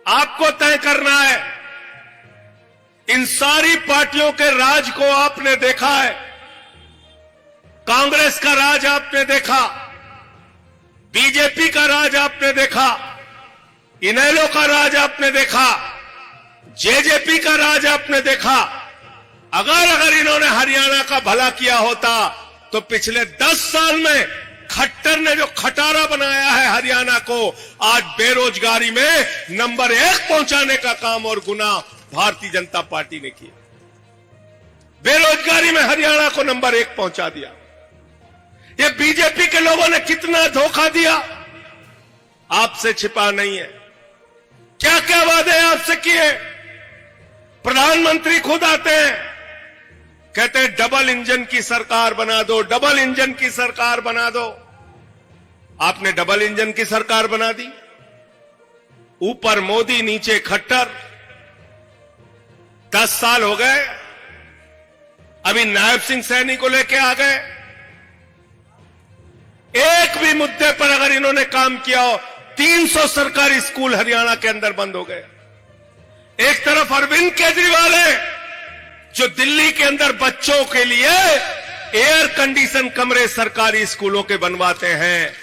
आपको तय करना है। इन सारी पार्टियों के राज को आपने देखा है। कांग्रेस का राज आपने देखा, बीजेपी का राज आपने देखा, इनेलो का राज आपने देखा, जेजेपी का राज आपने देखा। अगर इन्होंने हरियाणा का भला किया होता तो पिछले 10 साल में खट्टर ने जो खटारा बनाया है हरियाणा को, आज बेरोजगारी में नंबर 1 पहुंचाने का काम और गुना भारतीय जनता पार्टी ने किया। बेरोजगारी में हरियाणा को नंबर 1 पहुंचा दिया। ये बीजेपी के लोगों ने कितना धोखा दिया, आपसे छिपा नहीं है। क्या क्या वादे आपसे किए। प्रधानमंत्री खुद आते हैं, कहते हैं डबल इंजन की सरकार बना दो, डबल इंजन की सरकार बना दो। आपने डबल इंजन की सरकार बना दी। ऊपर मोदी नीचे खट्टर। 10 साल हो गए, अभी नायब सिंह सैनी को लेके आ गए। एक भी मुद्दे पर अगर इन्होंने काम किया हो, 300 सरकारी स्कूल हरियाणा के अंदर बंद हो गए। एक तरफ अरविंद केजरीवाल है जो दिल्ली के अंदर बच्चों के लिए एयर कंडीशन कमरे सरकारी स्कूलों के बनवाते हैं,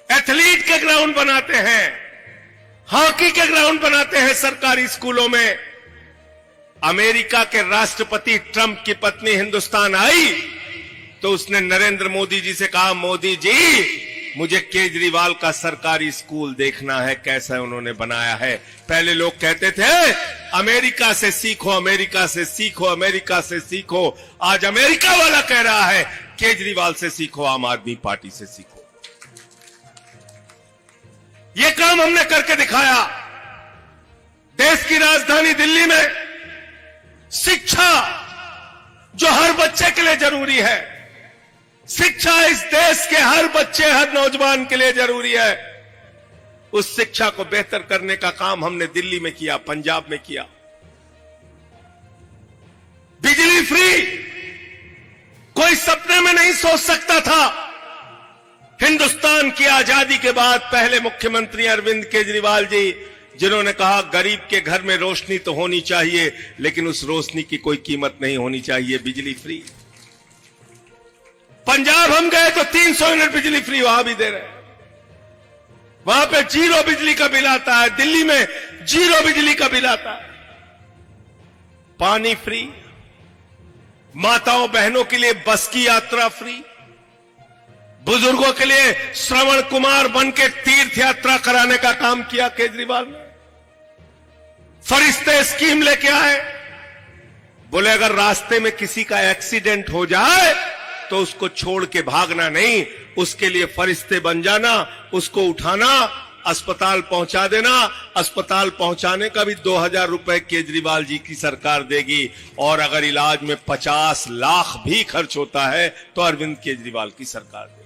एथलीट के ग्राउंड बनाते हैं, हॉकी के ग्राउंड बनाते हैं सरकारी स्कूलों में। अमेरिका के राष्ट्रपति ट्रंप की पत्नी हिंदुस्तान आई तो उसने नरेंद्र मोदी जी से कहा, मोदी जी मुझे केजरीवाल का सरकारी स्कूल देखना है, कैसा उन्होंने बनाया है। पहले लोग कहते थे अमेरिका से सीखो, अमेरिका से सीखो, अमेरिका से सीखो। आज अमेरिका वाला कह रहा है केजरीवाल से सीखो, आम आदमी पार्टी से सीखो। यह काम हमने करके दिखाया। देश की राजधानी दिल्ली में शिक्षा जो हर बच्चे के लिए जरूरी है, शिक्षा इस देश के हर बच्चे, हर नौजवान के लिए जरूरी है, उस शिक्षा को बेहतर करने का काम हमने दिल्ली में किया, पंजाब में किया। बिजली फ्री कोई सपने में नहीं सोच सकता था। हिंदुस्तान की आजादी के बाद पहले मुख्यमंत्री अरविंद केजरीवाल जी, जिन्होंने कहा गरीब के घर में रोशनी तो होनी चाहिए, लेकिन उस रोशनी की कोई कीमत नहीं होनी चाहिए, बिजली फ्री। पंजाब हम गए तो 300 यूनिट बिजली फ्री वहां भी दे रहे हैं। वहां पे 0 बिजली का बिल आता है, दिल्ली में 0 बिजली का बिल आता है। पानी फ्री, माताओं बहनों के लिए बस की यात्रा फ्री, बुजुर्गों के लिए श्रवण कुमार बन के तीर्थ यात्रा कराने का काम किया केजरीवाल ने। फरिश्ते स्कीम लेके आए, बोले अगर रास्ते में किसी का एक्सीडेंट हो जाए तो उसको छोड़ के भागना नहीं, उसके लिए फरिश्ते बन जाना, उसको उठाना, अस्पताल पहुंचा देना। अस्पताल पहुंचाने का भी 2000 रुपए केजरीवाल जी की सरकार देगी, और अगर इलाज में 50 लाख भी खर्च होता है तो अरविंद केजरीवाल की सरकार देगी।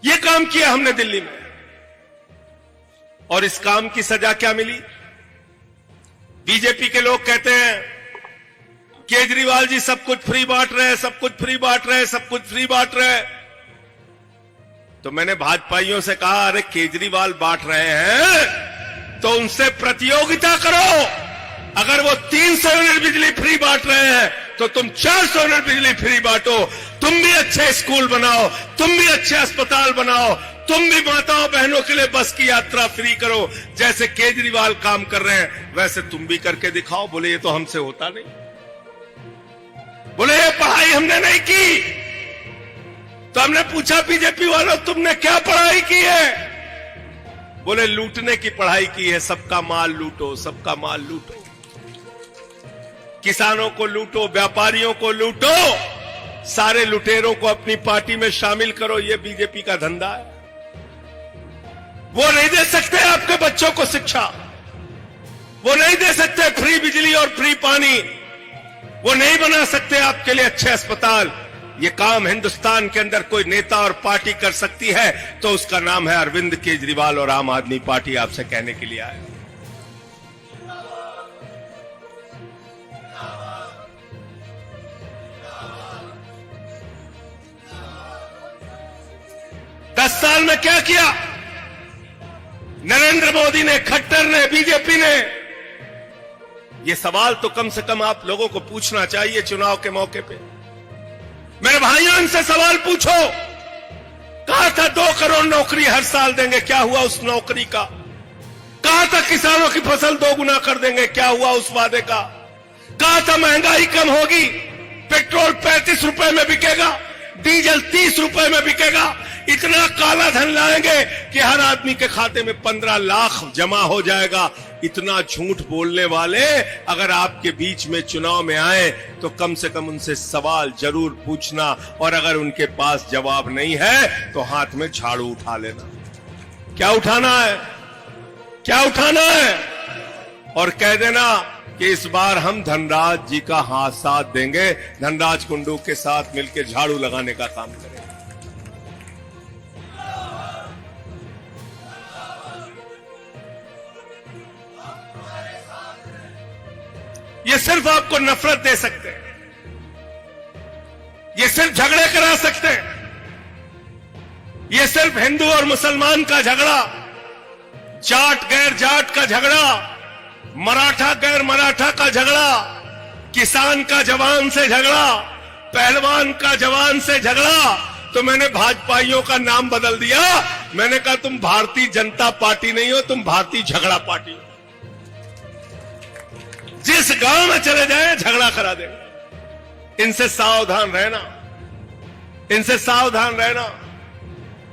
यह काम किया हमने दिल्ली में, और इस काम की सजा क्या मिली। बीजेपी के लोग कहते हैं केजरीवाल जी सब कुछ फ्री बांट रहे हैं, सब कुछ फ्री बांट रहे हैं, सब कुछ फ्री बांट रहे हैं। तो मैंने भाजपाइयों से कहा, अरे केजरीवाल बांट रहे हैं तो उनसे प्रतियोगिता करो। अगर वो 300 यूनिट बिजली फ्री बांट रहे हैं तो तुम 400 यूनिट बिजली फ्री बांटो। तुम भी अच्छे स्कूल बनाओ, तुम भी अच्छे अस्पताल बनाओ, तुम भी माताओं बहनों के लिए बस की यात्रा फ्री करो। जैसे केजरीवाल काम कर रहे हैं वैसे तुम भी करके दिखाओ। बोले ये तो हमसे होता नहीं। बोले ये पढ़ाई हमने नहीं की। तो हमने पूछा बीजेपी वालों तुमने क्या पढ़ाई की है। बोले लूटने की पढ़ाई की है, सबका माल लूटो, सबका माल लूटो, किसानों को लूटो, व्यापारियों को लूटो, सारे लुटेरों को अपनी पार्टी में शामिल करो। ये बीजेपी का धंधा है। वो नहीं दे सकते आपके बच्चों को शिक्षा, वो नहीं दे सकते फ्री बिजली और फ्री पानी, वो नहीं बना सकते आपके लिए अच्छे अस्पताल। ये काम हिंदुस्तान के अंदर कोई नेता और पार्टी कर सकती है तो उसका नाम है अरविंद केजरीवाल और आम आदमी पार्टी। आपसे कहने के लिए आए। दस साल में क्या किया। नरेंद्र मोदी ने, खट्टर ने, बीजेपी ने। ये सवाल तो कम से कम आप लोगों को पूछना चाहिए चुनाव के मौके पे। मेरे भाइयों, इनसे सवाल पूछो। कहा था 2 करोड़ नौकरी हर साल देंगे, क्या हुआ उस नौकरी का? कहा था किसानों की फसल 2 गुना कर देंगे, क्या हुआ उस वादे का? कहा था महंगाई कम होगी, पेट्रोल 35 रुपए में बिकेगा, डीजल 30 रुपए में बिकेगा, इतना काला धन लाएंगे कि हर आदमी के खाते में 15 लाख जमा हो जाएगा। इतना झूठ बोलने वाले अगर आपके बीच में चुनाव में आए तो कम से कम उनसे सवाल जरूर पूछना, और अगर उनके पास जवाब नहीं है तो हाथ में झाड़ू उठा लेना। क्या उठाना है? क्या उठाना है? और कह देना कि इस बार हम धनराज जी का हाथ साथ देंगे, धनराज कुंडू के साथ मिलकर झाड़ू लगाने का काम करेंगे। ये सिर्फ आपको नफरत दे सकते हैं, ये सिर्फ झगड़े करा सकते हैं, ये सिर्फ हिंदू और मुसलमान का झगड़ा, जाट गैर जाट का झगड़ा, मराठा गैर मराठा का झगड़ा, किसान का जवान से झगड़ा, पहलवान का जवान से झगड़ा। तो मैंने भाजपाइयों का नाम बदल दिया। मैंने कहा तुम भारतीय जनता पार्टी नहीं हो, तुम भारतीय झगड़ा पार्टी हो। जिस गांव में चले जाए झगड़ा करा देंगे। इनसे सावधान रहना, इनसे सावधान रहना।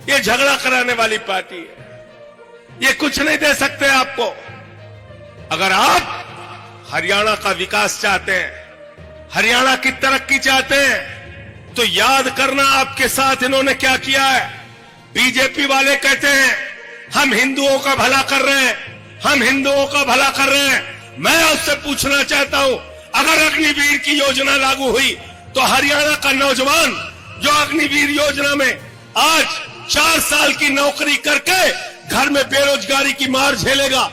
ये झगड़ा कराने वाली पार्टी है, ये कुछ नहीं दे सकते आपको। अगर आप हरियाणा का विकास चाहते हैं, हरियाणा की तरक्की चाहते हैं, तो याद करना आपके साथ इन्होंने क्या किया है। बीजेपी वाले कहते हैं हम हिंदुओं का भला कर रहे हैं, हम हिंदुओं का भला कर रहे हैं। मैं आपसे पूछना चाहता हूं, अगर अग्निवीर की योजना लागू हुई तो हरियाणा का नौजवान जो अग्निवीर योजना में आज 4 साल की नौकरी करके घर में बेरोजगारी की मार झेलेगा,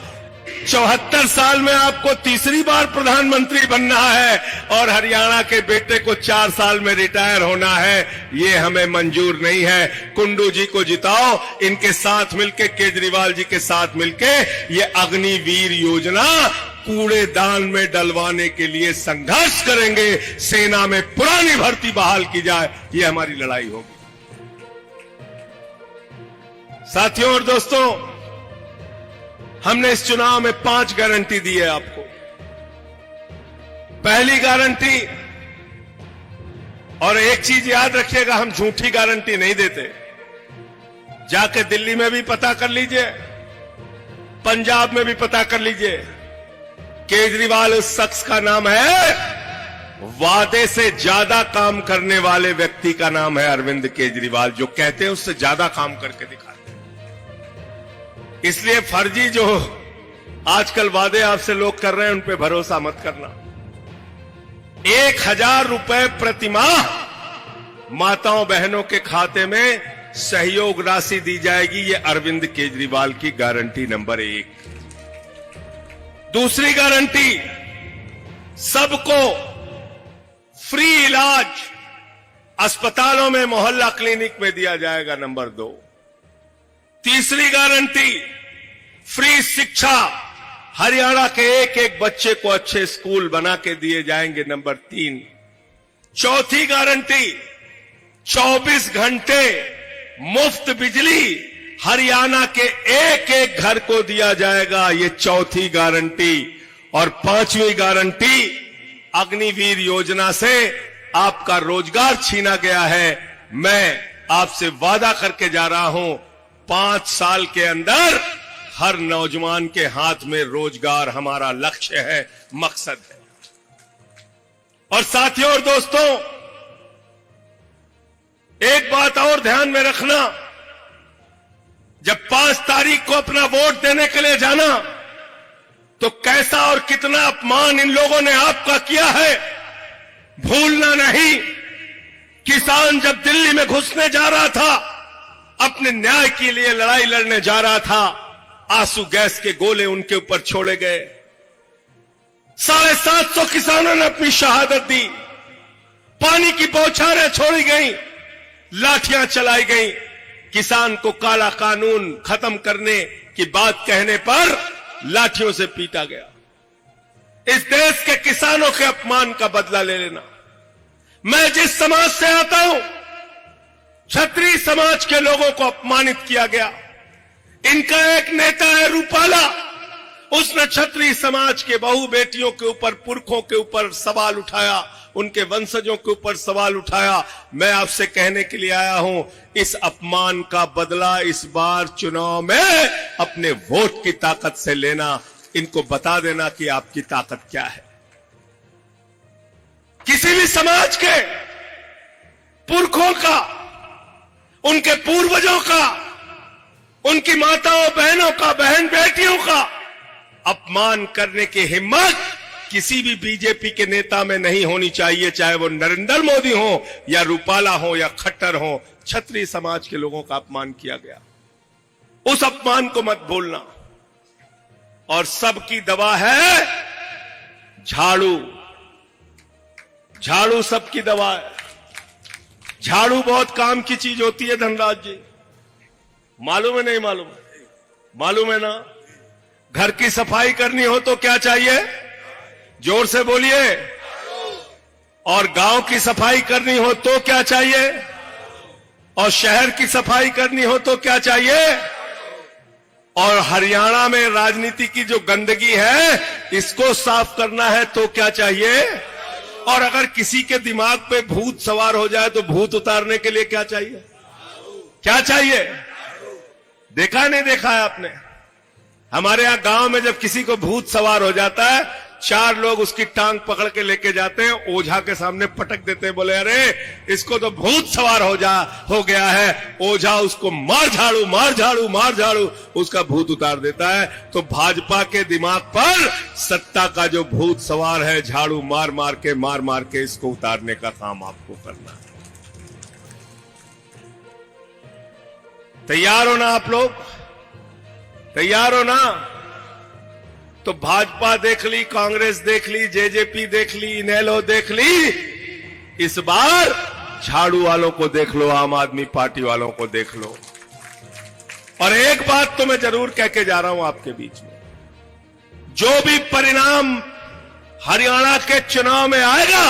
74 साल में आपको तीसरी बार प्रधानमंत्री बनना है और हरियाणा के बेटे को 4 साल में रिटायर होना है, ये हमें मंजूर नहीं है। कुंडू जी को जिताओ, इनके साथ मिलके, केजरीवाल जी के साथ मिलके ये अग्निवीर योजना कूड़ेदान में डलवाने के लिए संघर्ष करेंगे। सेना में पुरानी भर्ती बहाल की जाए, ये हमारी लड़ाई होगी। साथियों और दोस्तों, हमने इस चुनाव में 5 गारंटी दी है आपको। पहली गारंटी, और एक चीज याद रखिएगा, हम झूठी गारंटी नहीं देते। जाके दिल्ली में भी पता कर लीजिए, पंजाब में भी पता कर लीजिए, केजरीवाल उस शख्स का नाम है, वादे से ज्यादा काम करने वाले व्यक्ति का नाम है अरविंद केजरीवाल। जो कहते हैं उससे ज्यादा काम करके दिखाते हैं। इसलिए फर्जी जो आजकल वादे आपसे लोग कर रहे हैं, उन पे भरोसा मत करना। 1000 रुपए प्रतिमाह माताओं बहनों के खाते में सहयोग राशि दी जाएगी, ये अरविंद केजरीवाल की गारंटी नंबर 1। दूसरी गारंटी, सबको फ्री इलाज अस्पतालों में, मोहल्ला क्लिनिक में दिया जाएगा, नंबर 2। तीसरी गारंटी, फ्री शिक्षा, हरियाणा के एक एक बच्चे को अच्छे स्कूल बना के दिए जाएंगे, नंबर 3। चौथी गारंटी, 24 घंटे मुफ्त बिजली हरियाणा के एक एक घर को दिया जाएगा, ये चौथी गारंटी। और 5वीं गारंटी, अग्निवीर योजना से आपका रोजगार छीना गया है। मैं आपसे वादा करके जा रहा हूं, 5 साल के अंदर हर नौजवान के हाथ में रोजगार हमारा लक्ष्य है, मकसद है। और साथियों और दोस्तों, एक बात और ध्यान में रखना, जब 5 तारीख को अपना वोट देने के लिए जाना तो कैसा और कितना अपमान इन लोगों ने आपका किया है भूलना नहीं। किसान जब दिल्ली में घुसने जा रहा था, अपने न्याय के लिए लड़ाई लड़ने जा रहा था, आंसू गैस के गोले उनके ऊपर छोड़े गए। 750 किसानों ने अपनी शहादत दी, पानी की बौछारें छोड़ी गई, लाठियां चलाई गई। किसान को काला कानून खत्म करने की बात कहने पर लाठियों से पीटा गया। इस देश के किसानों के अपमान का बदला ले लेना। मैं जिस समाज से आता हूं, क्षत्रिय समाज के लोगों को अपमानित किया गया। इनका एक नेता है रूपाला, उसने क्षत्रिय समाज के बहू बेटियों के ऊपर, पुरखों के ऊपर सवाल उठाया, उनके वंशजों के ऊपर सवाल उठाया। मैं आपसे कहने के लिए आया हूं, इस अपमान का बदला इस बार चुनाव में अपने वोट की ताकत से लेना। इनको बता देना कि आपकी ताकत क्या है। किसी भी समाज के पुरखों का, उनके पूर्वजों का, उनकी माताओं बहनों का, बहन बेटियों का अपमान करने की हिम्मत किसी भी बीजेपी के नेता में नहीं होनी चाहिए, चाहे वो नरेंद्र मोदी हो या रूपाला हो या खट्टर हो। क्षत्रिय समाज के लोगों का अपमान किया गया, उस अपमान को मत भूलना। और सबकी दवा है झाड़ू। झाड़ू सबकी दवा है। झाड़ू बहुत काम की चीज होती है धनराज जी, मालूम है नहीं मालूम? मालूम है ना? घर की सफाई करनी हो तो क्या चाहिए? जोर से बोलिए। और गांव की सफाई करनी हो तो क्या चाहिए? और शहर की सफाई करनी हो तो क्या चाहिए? और हरियाणा में राजनीति की जो गंदगी है, इसको साफ करना है तो क्या चाहिए? और अगर किसी के दिमाग पे भूत सवार हो जाए तो भूत उतारने के लिए क्या चाहिए? क्या चाहिए? देखा नहीं देखा है आपने? हमारे यहां गांव में जब किसी को भूत सवार हो जाता है, 4 लोग उसकी टांग पकड़ के लेके जाते हैं, ओझा के सामने पटक देते हैं, बोले अरे इसको तो भूत सवार हो गया है। ओझा उसको मार झाड़ू, मार झाड़ू, मार झाड़ू, उसका भूत उतार देता है। तो भाजपा के दिमाग पर सत्ता का जो भूत सवार है, झाड़ू मार मार के इसको उतारने का काम आपको करना है। तैयार हो ना आप लोग? तैयार हो ना? तो भाजपा देख ली, कांग्रेस देख ली, जेजेपी देख ली, इनेलो देख ली, इस बार झाड़ू वालों को देख लो, आम आदमी पार्टी वालों को देख लो। और एक बात तो मैं जरूर कह के जा रहा हूं आपके बीच में, जो भी परिणाम हरियाणा के चुनाव में आएगा,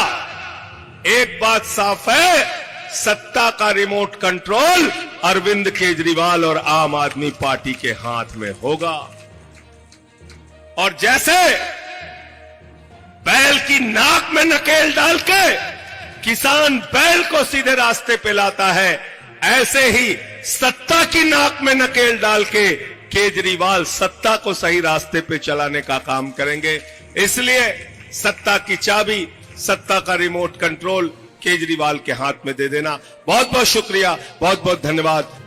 एक बात साफ है, सत्ता का रिमोट कंट्रोल अरविंद केजरीवाल और आम आदमी पार्टी के हाथ में होगा। और जैसे बैल की नाक में नकेल डाल के किसान बैल को सीधे रास्ते पे लाता है, ऐसे ही सत्ता की नाक में नकेल डाल के केजरीवाल सत्ता को सही रास्ते पे चलाने का काम करेंगे। इसलिए सत्ता की चाबी, सत्ता का रिमोट कंट्रोल केजरीवाल के हाथ में दे देना। बहुत बहुत शुक्रिया, बहुत बहुत धन्यवाद।